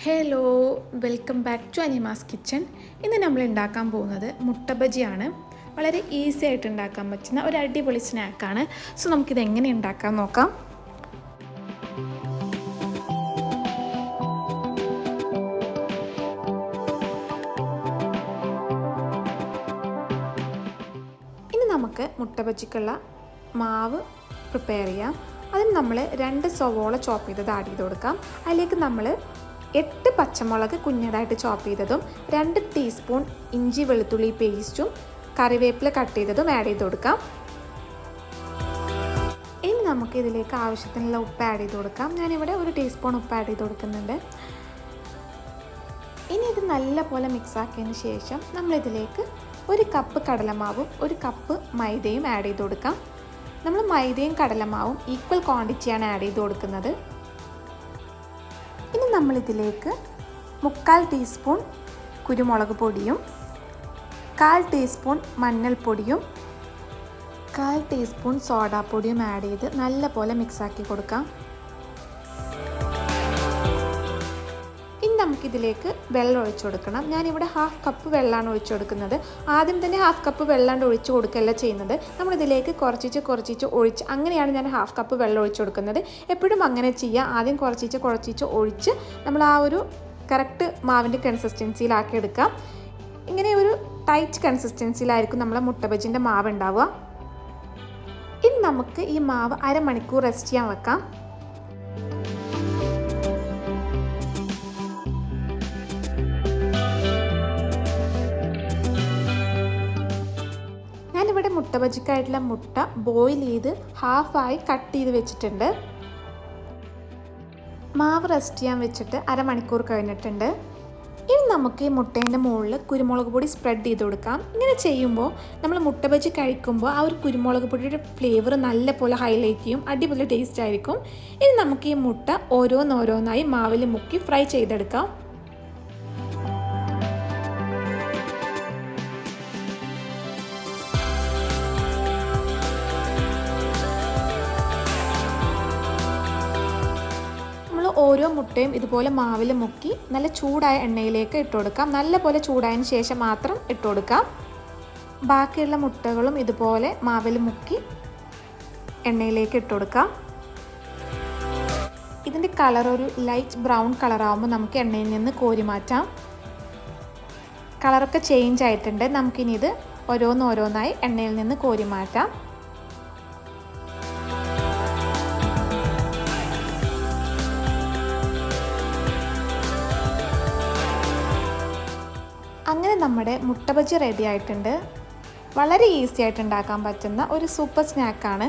Hello, welcome back to Anima's kitchen. ഇന്ന് നമ്മൾ ഉണ്ടാക്കാൻ പോകുന്നത് മുട്ട ബജിയാണ്. വളരെ ഈസി ആയിട്ട് ഉണ്ടാക്കാൻ പറ്റുന്ന ഒരു അടിപൊളി സ്നാക്കാണ്. സോ നമുക്കിത് എങ്ങനെ ഉണ്ടാക്കാൻ നോക്കാം. ഇനി നമുക്ക് മുട്ട ബജിക്കുള്ള മാവ് പ്രിപ്പയർ ചെയ്യാം. അതിന് നമ്മൾ 2 സവോള ചോപ്പ് ചെയ്തത് ആഡ് ചെയ്ത് കൊടുക്കാം. അതിലേക്ക് നമ്മൾ 8 പച്ചമുളക് കുഞ്ഞതായിട്ട് ചോപ്പ് ചെയ്തതും 2 ടീസ്പൂൺ ഇഞ്ചി വെളുത്തുള്ളി പേസ്റ്റും കറിവേപ്പില കട്ട് ചെയ്തതും ആഡ് ചെയ്ത് കൊടുക്കാം. ഇനി നമുക്ക് ഇതിലേക്ക് ആവശ്യത്തിനുള്ള ഉപ്പ് ആഡ് ചെയ്ത് കൊടുക്കാം. ഞാനിവിടെ 1 ടീസ്പൂൺ ഉപ്പ് ആഡ് ചെയ്ത് കൊടുക്കുന്നുണ്ട്. ഇനി ഇത് നല്ലപോലെ മിക്സാക്കിയതിന് ശേഷം നമ്മളിതിലേക്ക് 1 കപ്പ് കടലമാവും 1 കപ്പ് മൈദയും ആഡ് ചെയ്ത് കൊടുക്കാം. നമ്മൾ മൈദയും കടലമാവും ഈക്വൽ ക്വാണ്ടിറ്റിയാണ് ആഡ് ചെയ്ത് കൊടുക്കുന്നത്. ഇനി നമ്മളിതിലേക്ക് 3/4 ടീസ്പൂൺ കുരുമുളക് പൊടിയും 1/4 ടീസ്പൂൺ മഞ്ഞൾപ്പൊടിയും 1/4 ടീസ്പൂൺ സോഡാപ്പൊടിയും ആഡ് ചെയ്ത് നല്ലപോലെ മിക്സാക്കി കൊടുക്കാം. ഇനി നമുക്കിതിലേക്ക് വെള്ളം ഒഴിച്ചു കൊടുക്കണം. ഞാനിവിടെ 1/2 കപ്പ് വെള്ളമാണ് ഒഴിച്ചു കൊടുക്കുന്നത്. ആദ്യം തന്നെ 1/2 കപ്പ് വെള്ളം ഒഴിച്ചു കൊടുക്കുകയല്ല ചെയ്യുന്നത്. നമ്മളിതിലേക്ക് കുറച്ചിച്ച് ഒഴിച്ച്, അങ്ങനെയാണ് ഞാൻ 1/2 കപ്പ് വെള്ളം ഒഴിച്ചു കൊടുക്കുന്നത്. എപ്പോഴും അങ്ങനെ ചെയ്യുക. ആദ്യം കുറച്ചിച്ച് ഒഴിച്ച് നമ്മൾ ആ ഒരു കറക്റ്റ് മാവിൻ്റെ കൺസിസ്റ്റൻസിയിലാക്കി എടുക്കാം. ഇങ്ങനെ ഒരു ടൈറ്റ് കൺസിസ്റ്റൻസിയിലായിരിക്കും നമ്മളെ മുട്ട ബജിൻ്റെ മാവ് ഉണ്ടാവുക. ഇനി നമുക്ക് ഈ മാവ് അരമണിക്കൂർ റെസ്റ്റ് ചെയ്യാൻ വെക്കാം. ഞാനിവിടെ മുട്ട ബജിക്കായിട്ടുള്ള മുട്ട ബോയിൽ ചെയ്ത് ഹാഫായി കട്ട് ചെയ്ത് വെച്ചിട്ടുണ്ട്. മാവ് റെസ്റ്റ് ചെയ്യാൻ വെച്ചിട്ട് അരമണിക്കൂർ കഴിഞ്ഞിട്ടുണ്ട്. ഇനി നമുക്ക് ഈ മുട്ടേൻ്റെ മുകളിൽ കുരുമുളക് പൊടി സ്പ്രെഡ് ചെയ്ത് കൊടുക്കാം. ഇങ്ങനെ ചെയ്യുമ്പോൾ നമ്മൾ മുട്ട ബജി കഴിക്കുമ്പോൾ ആ ഒരു കുരുമുളക് പൊടിയുടെ ഫ്ലേവർ നല്ലപോലെ ഹൈലൈറ്റ് ചെയ്യും. അടിപൊളി ടേസ്റ്റ് ആയിരിക്കും. ഇനി നമുക്ക് ഈ മുട്ട ഓരോന്നോരോന്നായി മാവിൽ മുക്കി ഫ്രൈ ചെയ്തെടുക്കാം. ഓരോ മുട്ടയും ഇതുപോലെ മാവിൽ മുക്കി നല്ല ചൂടായ എണ്ണയിലേക്ക് ഇട്ട് കൊടുക്കാം. നല്ലപോലെ ചൂടായതിന് ശേഷം മാത്രം ഇട്ട് കൊടുക്കാം. ബാക്കിയുള്ള മുട്ടകളും ഇതുപോലെ മാവിൽ മുക്കി എണ്ണയിലേക്ക് ഇട്ട് കൊടുക്കാം. ഇതിൻ്റെ കളർ ഒരു ലൈറ്റ് ബ്രൗൺ കളറാകുമ്പോൾ നമുക്ക് എണ്ണയിൽ നിന്ന് കോരി മാറ്റാം. കളറൊക്കെ ചേഞ്ച് ആയിട്ടുണ്ട്. നമുക്കിനി ഇത് ഓരോന്നോരോന്നായി എണ്ണയിൽ നിന്ന് കോരി മാറ്റാം. അങ്ങനെ നമ്മുടെ മുട്ട ബജി റെഡി ആയിട്ടുണ്ട്. വളരെ ഈസി ആയിട്ട് ഉണ്ടാക്കാൻ പറ്റുന്ന ഒരു സൂപ്പർ സ്നാക്കാണ്.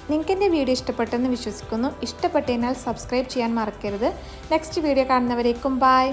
നിങ്ങൾക്ക് എൻ്റെ വീഡിയോ ഇഷ്ടപ്പെട്ടെന്ന് വിശ്വസിക്കുന്നു. ഇഷ്ടപ്പെട്ടതിനാൽ സബ്സ്ക്രൈബ് ചെയ്യാൻ മറക്കരുത്. നെക്സ്റ്റ് വീഡിയോ കാണുന്നവരേക്കും ബൈ.